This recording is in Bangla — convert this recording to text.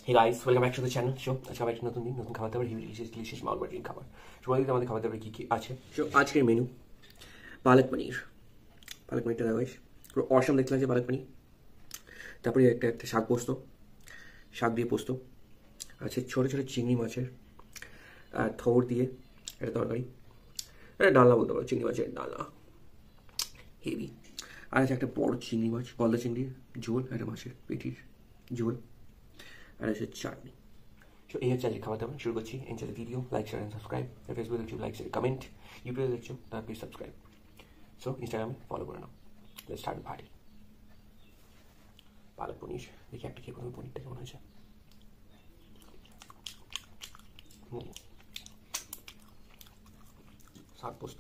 Hey guys, welcome back to the channel. So আজকে আবার একটা নতুন দিন, নতুন খাবার দাবার, হিউলিশিয়াস মাউথ ওয়াটারিং খাবার। সবাই দিতে আমাদের খাবার দাবার কী কী আছে। শো আজকের মেনু পালক পনির। পালক পনিরটা দেখো গাইস, পুরো অসম দেখতে লাগছে পালক পনির। তারপরে একটা শাক পোস্ত, শাক দিয়ে পোস্ত আছে, ছোটো ছোটো চিংড়ি মাছের আর থোড় দিয়ে একটা তরকারি, এটা ডালনা বলতে পারো, চিংড়ি মাছের ডালনা হেভি। আর আছে একটা বড় চিংড়ি মাছ, গলদা চিংড়ির ঝোল, একটা মাছের পেটির ঝোল, আর আছে চাটনি। সো এই হচ্ছে আজকে খাবার দাবার। শুরু করছি। Enjoy the video, like share and subscribe. ফেসবুকে দেখছো লাইক শেয়ার কমেন্ট, ইউটিউবে দেখছো তার প্লিজ সাবস্ক্রাইব। সো ইনস্টাগ্রামে ফলো করে নাও। Let's start party. পালক পনির দেখি একটা খেয়ে প্রথমে পনিরটা কেমন হয়েছে। শাক পোস্ত